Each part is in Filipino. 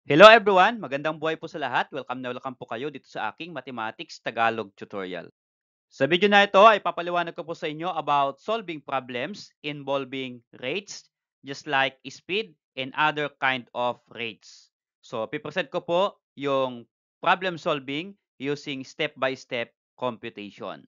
Hello everyone! Magandang buhay po sa lahat. Welcome na welcome po kayo dito sa aking Mathematics Tagalog tutorial. Sa video na ito ay papaliwanag ko po sa inyo about solving problems involving rates, just like speed and other kind of rates. So, pipresent ko po yung problem solving using step-by-step computation.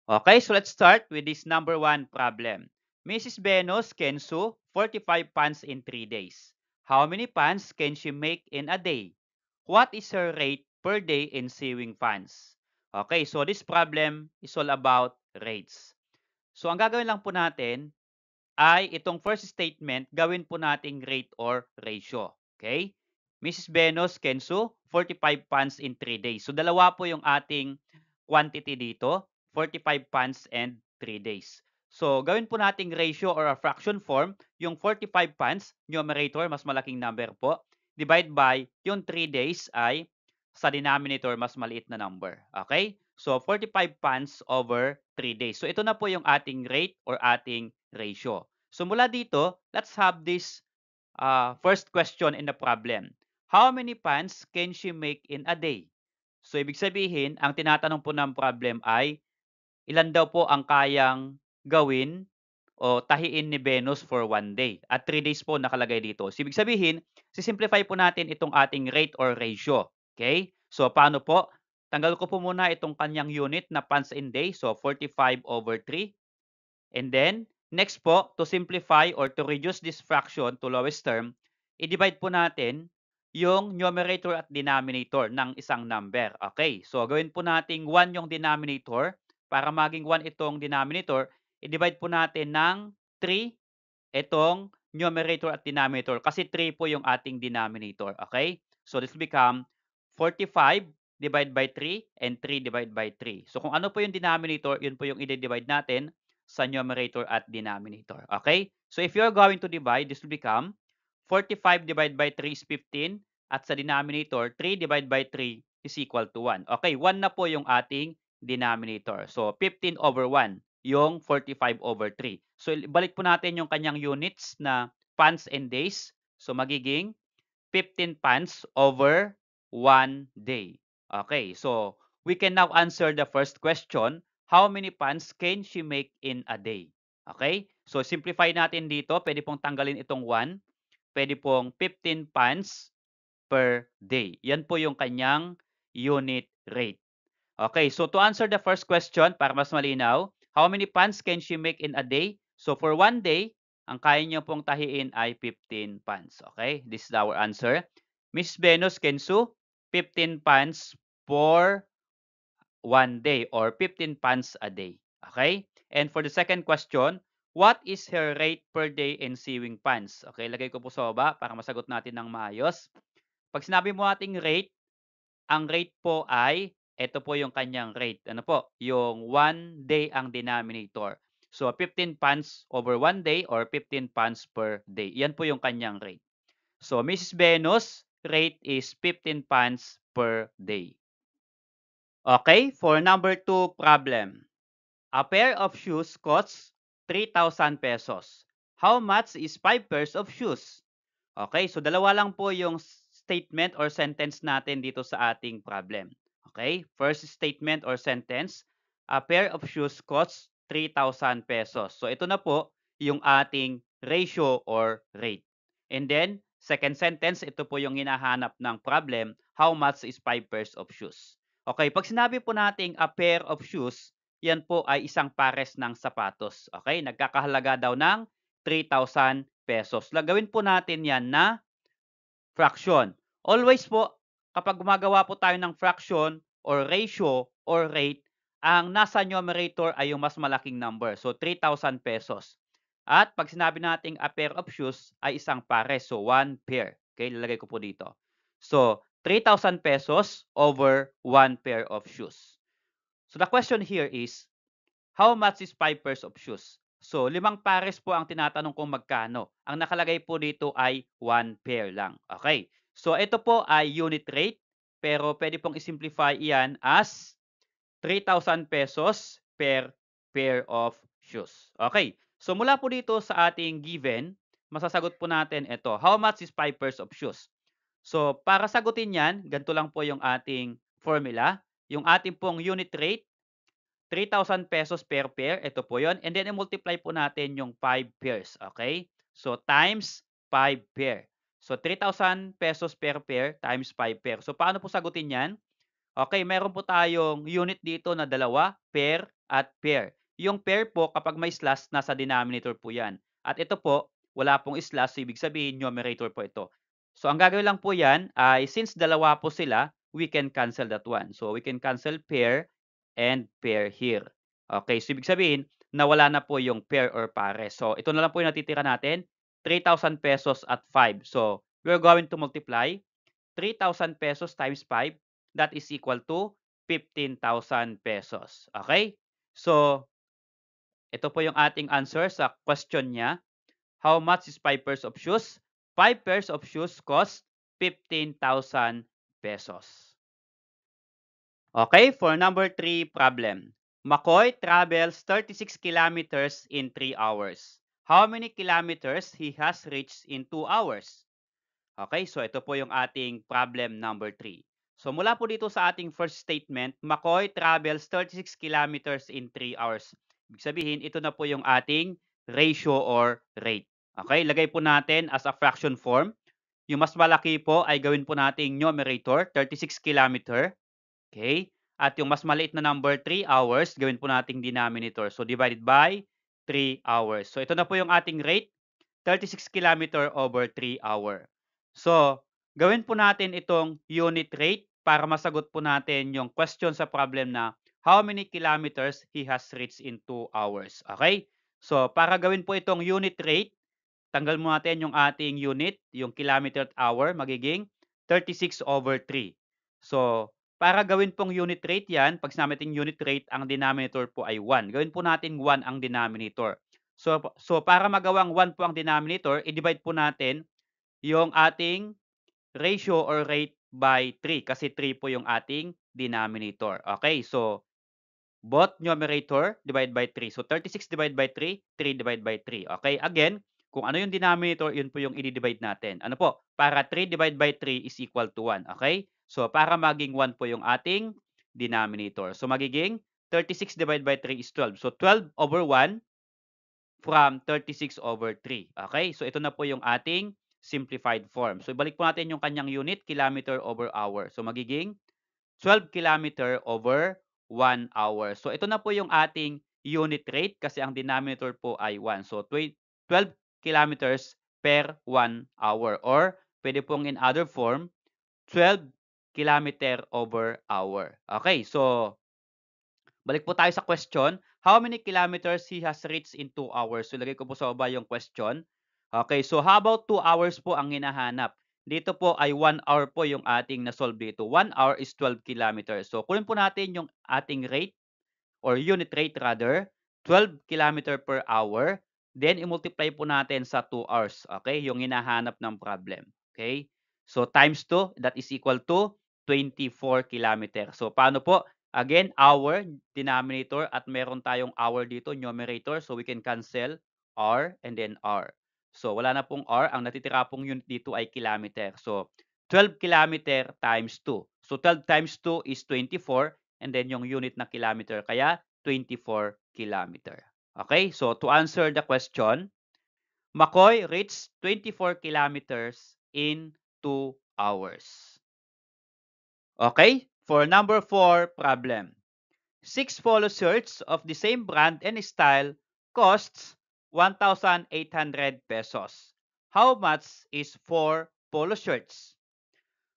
Okay, so let's start with this number one problem. Mrs. Venus can sew 45 pans in 3 days. How many pans can she make in a day? What is her rate per day in sewing pans? Okay, so this problem is all about rates. So ang gagawin lang po natin ay itong first statement, gawin po nating rate or ratio. Okay? Mrs. Venus can sew 45 pans in 3 days. So dalawa po yung ating quantity dito, 45 pans and 3 days. So gawin po nating ratio or a fraction form, yung 45 pans, numerator, mas malaking number po, divide by yung 3 days ay sa denominator, mas maliit na number. Okay? So 45 pans over 3 days. So ito na po yung ating rate or ating ratio. So mula dito, let's have this first question in the problem. How many pans can she make in a day? So ibig sabihin, ang tinatanong po ng problem ay ilan daw po ang kayang gawin o tahiin ni Venus for 1 day. At 3 days po nakalagay dito. So ibig sabihin, sisimplify po natin itong ating rate or ratio. Okay? So paano po? Tanggal ko po muna itong kanyang unit na pans in day. So 45 over 3. And then, next po, to simplify or to reduce this fraction to lowest term, i-divide po natin yung numerator at denominator ng isang number. Okay, so gawin po natin 1 yung denominator. Para maging 1 itong denominator, i-divide po natin ng 3 itong numerator at denominator kasi 3 po yung ating denominator. Okay, so this will become 45 divide by 3 and 3 divide by 3. So kung ano po yung denominator, yun po yung i-divide natin sa numerator at denominator. Okay? So if you're going to divide, this will become 45 divided by 3 is 15 at sa denominator, 3 divided by 3 is equal to 1. Okay, 1 na po yung ating denominator. So 15 over 1 yung 45 over 3. So balik po natin yung kanyang units na pans and days. So magiging 15 pans over 1 day. Okay, so we can now answer the first question. How many pans can she make in a day? Okay, so simplify natin dito. Pwede pong tanggalin itong 1. Pwede pong 15 pans per day. Yan po yung kanyang unit rate. Okay, so to answer the first question, para mas malinaw, how many pans can she make in a day? So for 1 day, ang kaya niyo pong tahiin ay 15 pans. Okay, this is our answer. Miss Venus can sew 15 pans for 1 day or 15 pans a day. Okay? And for the second question, what is her rate per day in sewing pans? Okay, lagay ko po sa baba para masagot natin ng maayos. Pag sinabi mo ating rate, ang rate po ay, ito po yung kanyang rate. Ano po? Yung 1 day ang denominator. So, 15 pans over 1 day or 15 pans per day. Yan po yung kanyang rate. So, Mrs. Venus, rate is 15 pans per day. Okay, for number 2 problem. A pair of shoes costs 3,000 pesos. How much is 5 pairs of shoes? Okay, so dalawa lang po yung statement or sentence natin dito sa ating problem. Okay, first statement or sentence, a pair of shoes costs 3,000 pesos. So ito na po yung ating ratio or rate. And then, second sentence, ito po yung hinahanap ng problem, how much is 5 pairs of shoes? Okay, pag sinabi po nating a pair of shoes, yan po ay isang pares ng sapatos. Okay, nagkakahalaga daw ng 3,000 pesos. Lagawin po natin yan na fraction. Always po, kapag gumagawa po tayo ng fraction or ratio or rate, ang nasa numerator ay yung mas malaking number. So, 3,000 pesos. At pag sinabi nating a pair of shoes ay isang pares. So, 1 pair. Okay, lalagay ko po dito. So, 3,000 pesos over 1 pair of shoes. So, the question here is, how much is 5 pairs of shoes? So, 5 pares po ang tinatanong kung magkano. Ang nakalagay po dito ay 1 pair lang. Okay. So, ito po ay unit rate. Pero pwede pong isimplify iyan as 3,000 pesos per pair of shoes. Okay. So, mula po dito sa ating given, masasagot po natin ito. How much is 5 pairs of shoes? So, para sagutin yan, ganito lang po yung ating formula. Yung ating pong unit rate, 3,000 pesos per pair. Ito po yon. And then, i-multiply po natin yung 5 pairs. Okay? So, times 5 pair. So, 3,000 pesos per pair times 5 pair. So, paano po sagutin yan? Okay, meron po tayong unit dito na dalawa, pair at pair. Yung pair po, kapag may slash, nasa denominator po yan. At ito po, wala pong slash, so ibig sabihin, numerator po ito. So, ang gagawin lang po yan ay, since dalawa po sila, we can cancel that one. So, we can cancel pair and pair here. Okay, so ibig sabihin, nawala na po yung pair or pares. So, ito na lang po yung natitira natin, 3,000 pesos at 5. So, we're going to multiply 3,000 pesos times 5, that is equal to 15,000 pesos. Okay? So, ito po yung ating answer sa question niya. How much is 5 pairs of shoes? 5 pairs of shoes cost 15,000 pesos. Okay, for number 3 problem. McCoy travels 36 kilometers in 3 hours. How many kilometers he has reached in 2 hours? Okay, so ito po yung ating problem number 3. So mula po dito sa ating first statement, McCoy travels 36 kilometers in 3 hours. Ibig sabihin, ito na po yung ating ratio or rate. Okay, lagay po natin as a fraction form. Yung mas malaki po ay gawin po nating numerator, 36 kilometer. Okay, at yung mas maliit na number, 3 hours, gawin po nating denominator. So divided by 3 hours. So ito na po yung ating rate, 36 kilometer over 3 hour. So, gawin po natin itong unit rate para masagot po natin yung question sa problem na how many kilometers he has reached in 2 hours. Okay? So, para gawin po itong unit rate, tanggal mo natin yung ating unit, yung kilometer at hour, magiging 36 over 3. So, para gawin pong unit rate yan, pag sinabi natin unit rate, ang denominator po ay 1. Gawin po natin 1 ang denominator. So para magawang 1 po ang denominator, i-divide po natin yung ating ratio or rate by 3 kasi 3 po yung ating denominator. Okay, so both numerator divide by 3. So 36 divided by 3, 3 divided by 3. Okay, again, kung ano yung denominator, yun po yung i-divide natin. Ano po? Para 3 divided by 3 is equal to 1. Okay? So para maging 1 po yung ating denominator. So magiging 36 divided by 3 is 12. So 12 over 1 from 36 over 3. Okay? So ito na po yung ating simplified form. So ibalik po natin yung kanyang unit, kilometer over hour. So magiging 12 kilometer over 1 hour. So ito na po yung ating unit rate kasi ang denominator po ay 1. So 12 kilometers per 1 hour or pwede pong in other form 12 kilometer over hour. Okay, so balik po tayo sa question. How many kilometers he has reached in 2 hours? So, lagay ko po sa baba yung question. Okay, so how about 2 hours po ang hinahanap? Dito po ay 1 hour po yung ating na-solve dito. 1 hour is 12 kilometers. So, kunin po natin yung ating rate or unit rate rather, 12 kilometer per hour. Then, i-multiply po natin sa 2 hours. Okay, yung hinahanap ng problem. Okay, so times 2, that is equal to 24 kilometer. So, paano po? Again, hour, denominator, at meron tayong hour dito, numerator. So, we can cancel R and then R. So, wala na pong R. Ang natitira pong unit dito ay kilometer. So, 12 kilometer times 2. So, 12 times 2 is 24. And then yung unit na kilometer, kaya 24 kilometer. Okay, so to answer the question, McCoy reached 24 kilometers in 2 hours. Okay, for number 4 problem. 6 polo shirts of the same brand and style costs 1,800 pesos. How much is 4 polo shirts?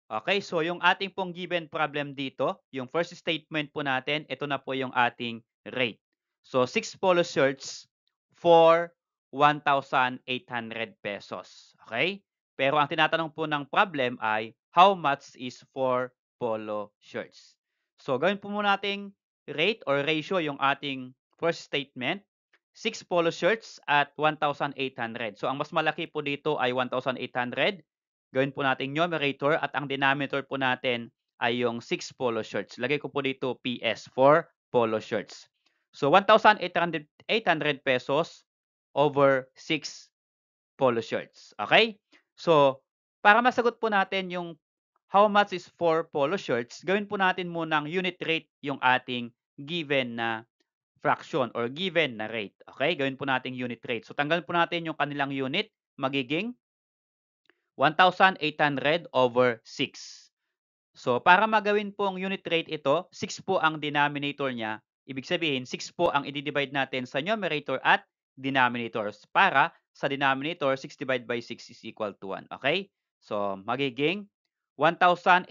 Okay, so yung ating pong given problem dito, yung first statement po natin, ito na po yung ating rate. So 6 polo shirts for 1,800 pesos. Okay? Pero ang tinatanong po ng problem ay how much is 4 polo shirts? So gawin po muna nating rate or ratio yung ating first statement. 6 polo shirts at 1,800. So ang mas malaki po dito ay 1,800. Gawin po natin numerator at ang denominator po natin ay yung 6 polo shirts. Lagay ko po dito PS for polo shirts. So 1,800 pesos over 6 polo shirts. Okay? So Para masagot po natin yung how much is 4 polo shirts, gawin po natin munang unit rate yung ating given na fraction or given na rate. Okay? Gawin po nating unit rate. So, tanggalin po natin yung kanilang unit, magiging 1,800 over 6. So, para magawin pong unit rate ito, 6 po ang denominator niya. Ibig sabihin, 6 po ang i-divide natin sa numerator at denominators. Para sa denominator, 6 divided by 6 is equal to 1. Okay? So, magiging 1,800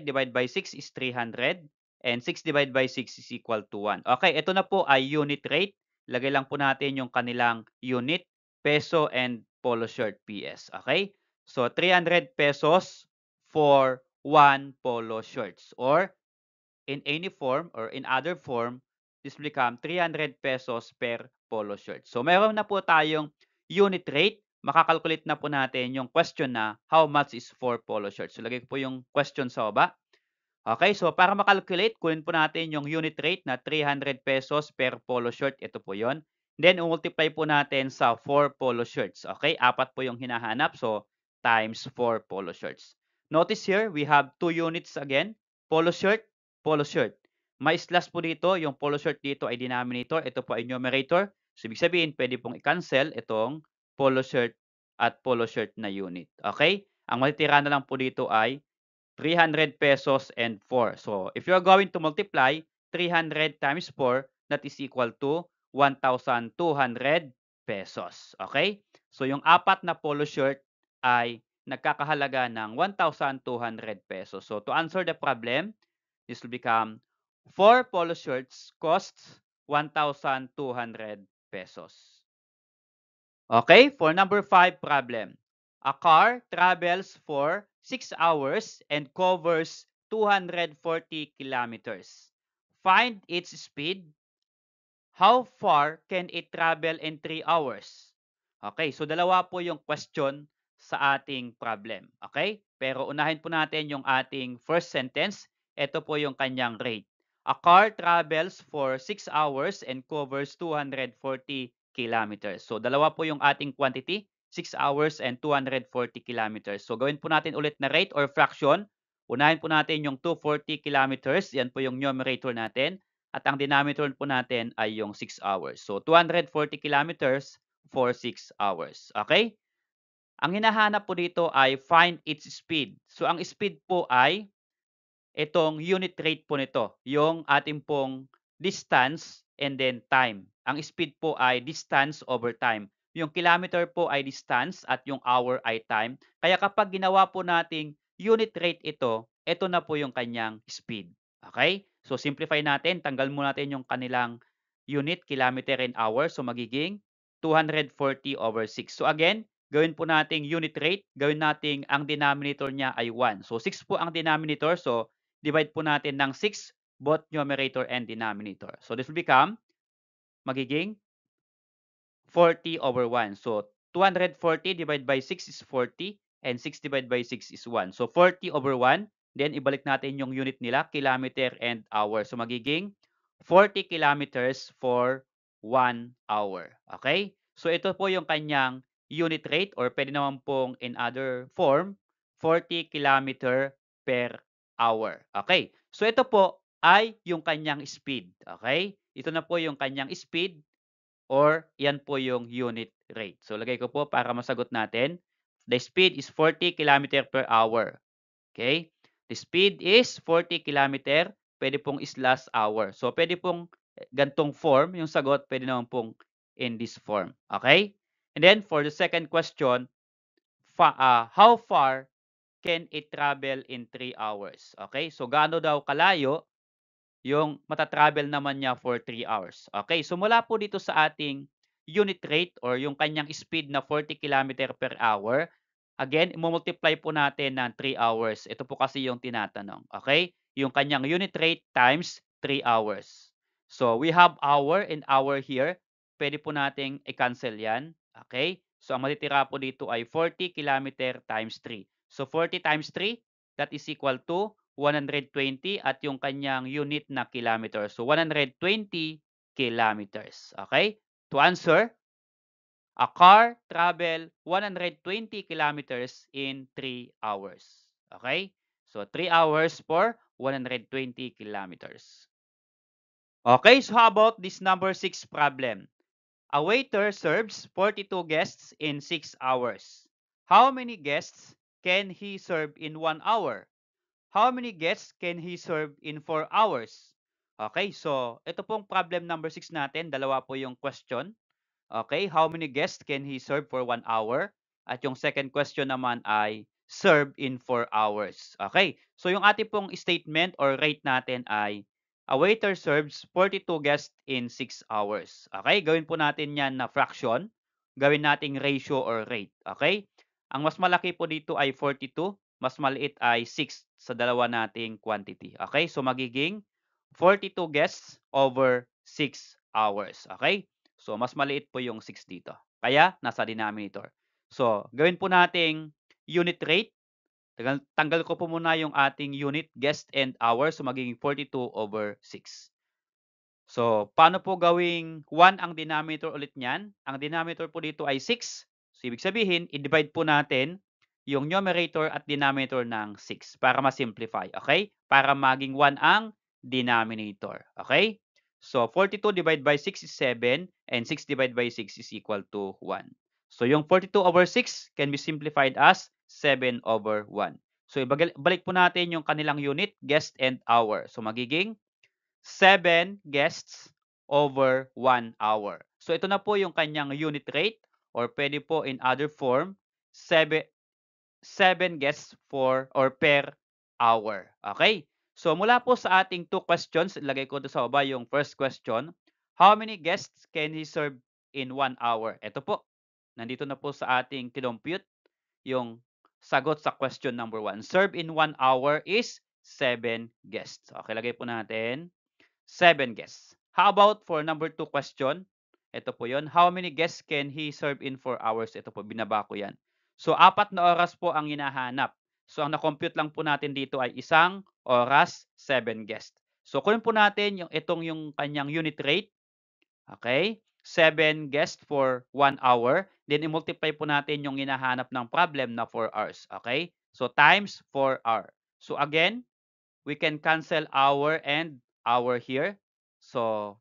divided by 6 is 300. And 6 divided by 6 is equal to 1. Okay, ito na po ay unit rate. Lagay lang po natin yung kanilang unit, peso and polo shirt PS. Okay? So, 300 pesos for 1 polo shirts, or in any form or in other form, this will become 300 pesos per polo shirt. So, meron na po tayong unit rate. Makakalculate na po natin yung question na how much is 4 polo shirts. So, lagay ko po yung question sa baba. Okay, so para makalculate, kunin po natin yung unit rate na 300 pesos per polo shirt. Ito po yon. Then, multiply po natin sa 4 polo shirts. Okay, apat po yung hinahanap. So, times 4 polo shirts. Notice here, we have 2 units again. Polo shirt, polo shirt. May slash po dito. Yung polo shirt dito ay denominator. Ito po ay numerator. So, ibig sabihin, pwede pong i-cancel itong polo shirt at polo shirt na unit. Okay? Ang matitira na lang po dito ay 300 pesos and 4. So, if you're going to multiply 300 times 4, that is equal to 1,200 pesos. Okay? So, yung apat na polo shirt ay nagkakahalaga ng 1,200 pesos. So, to answer the problem, this will become 4 polo shirts costs 1,200 pesos. Okay, for number 5 problem. A car travels for 6 hours and covers 240 kilometers. Find its speed. How far can it travel in 3 hours? Okay, so dalawa po yung question sa ating problem. Okay? Pero unahin po natin yung ating first sentence. Ito po yung kanyang rate. A car travels for 6 hours and covers 240 kilometers. So dalawa po yung ating quantity, 6 hours and 240 kilometers. So gawin po natin ulit na rate or fraction. Unahin po natin yung 240 kilometers. Yan po yung numerator natin. At ang denominator po natin ay yung 6 hours. So, 240 kilometers for 6 hours. Okay? Ang hinahanap po dito ay find its speed. So, ang speed po ay itong unit rate po nito. Yung ating pong distance and then time. Ang speed po ay distance over time. Yung kilometer po ay distance at yung hour ay time. Kaya kapag ginawa po nating unit rate ito na po yung kanyang speed. Okay? So, simplify natin. Tanggal mo natin yung kanilang unit, kilometer and hour. So, magiging 240 over 6. So, again, gawin po nating unit rate. Gawin nating ang denominator niya ay 1. So, 6 po ang denominator. So, divide po natin ng 6 both numerator and denominator. So, this will become magiging 40 over 1. So, 240 divided by 6 is 40 and 6 divided by 6 is 1. So, 40 over 1. Then, ibalik natin yung unit nila, kilometer and hour. So, magiging 40 kilometers for 1 hour. Okay? So, ito po yung kanyang unit rate or pwede naman pong in other form, 40 kilometer per hour. Okay? So, ito po ay yung kanyang speed. Okay? Ito na po yung kanyang speed or yan po yung unit rate. So, lagay ko po para masagot natin. The speed is 40 km per hour. Okay? The speed is 40 km. Pwede pong slash hour. So, pwede pong gantong form. Yung sagot, pwede naman pong in this form. Okay? And then, for the second question, how far can it travel in 3 hours? Okay? So, gaano daw kalayo yung mata-travel naman niya for 3 hours. Okay, so mula po dito sa ating unit rate or yung kanyang speed na 40 km per hour, again, i-multiply po natin ng 3 hours. Ito po kasi yung tinatanong. Okay, yung kanyang unit rate times 3 hours. So, we have hour and hour here. Pwede po nating i-cancel yan. Okay, so ang matitira po dito ay 40 km times 3. So, 40 times 3, that is equal to 120 at yung kanyang unit na kilometer. So, 120 kilometers. Okay? To answer, A car travel 120 kilometers in 3 hours. Okay? So 3 hours for 120 kilometers. Okay, so how about this number 6 problem? A waiter serves 42 guests in 6 hours. How many guests can he serve in 1 hour? How many guests can he serve in 4 hours? Okay, so ito pong problem number 6 natin, dalawa po yung question. Okay, how many guests can he serve for 1 hour? At yung second question naman ay serve in 4 hours. Okay, so yung ating pong statement or rate natin ay a waiter serves 42 guests in 6 hours. Okay, gawin po natin yan na fraction. Gawin nating ratio or rate. Okay, ang mas malaki po dito ay 42, mas maliit ay 6 sa dalawa nating quantity. Okay, so magiging 42 guests over 6 hours. Okay, so, mas maliit po yung 6 dito. Kaya, nasa denominator. So, gawin po nating unit rate. Tanggal ko po muna yung ating unit, guest, and hour. So, magiging 42 over 6. So, paano po gawing 1 ang denominator ulit niyan? Ang denominator po dito ay 6. So, ibig sabihin, i-divide po natin yung numerator at denominator ng 6 para ma-simplify. Okay? Para maging 1 ang denominator. Okay? So, 42 divided by 6 is 7 and 6 divided by 6 is equal to 1. So, yung 42 over 6 can be simplified as 7 over 1. So, balik po natin yung kanilang unit, guest and hour. So, magiging 7 guests over 1 hour. So, ito na po yung kanyang unit rate or pwede po in other form, 7 guests for or per hour. Okay? So, mula po sa ating 2 questions, ilagay ko ito sa baba yung first question. How many guests can he serve in 1 hour? Ito po. Nandito na po sa ating kinompute yung sagot sa question number 1. Serve in 1 hour is 7 guests. Okay, lagay po natin 7 guests. How about for number 2 question? Ito po yon. How many guests can he serve in 4 hours? Ito po, binaba ko yan. So, 4 na oras po ang hinahanap. So, ang na-compute lang po natin dito ay 1 oras, 7 guests. So, kunin po natin yung kanyang unit rate. Okay? 7 guests for 1 hour. Then, i-multiply po natin yung hinahanap ng problem na 4 hours. Okay? So, times 4 hour. So, again, we can cancel hour and hour here. So,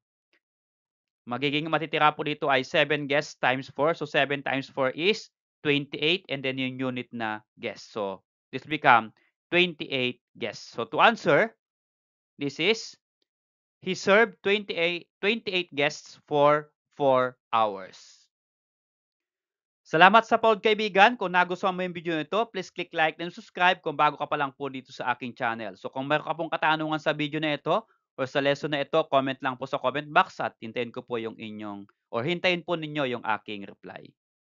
magiging matitira po dito ay 7 guests times 4. So, 7 times 4 is 28 and then yung unit na guests. So, this become 28 guests. So, to answer, this is, he served 28 guests for 4 hours. Salamat sa panood kaibigan. Kung nagustuhan mo yung video nito, please click like and subscribe kung bago ka pa lang po dito sa aking channel. So kung meron ka pong katanungan sa video na ito or sa lesson na ito, comment lang po sa comment box at hintayin ko po yung inyong or hintayin po ninyo yung aking reply.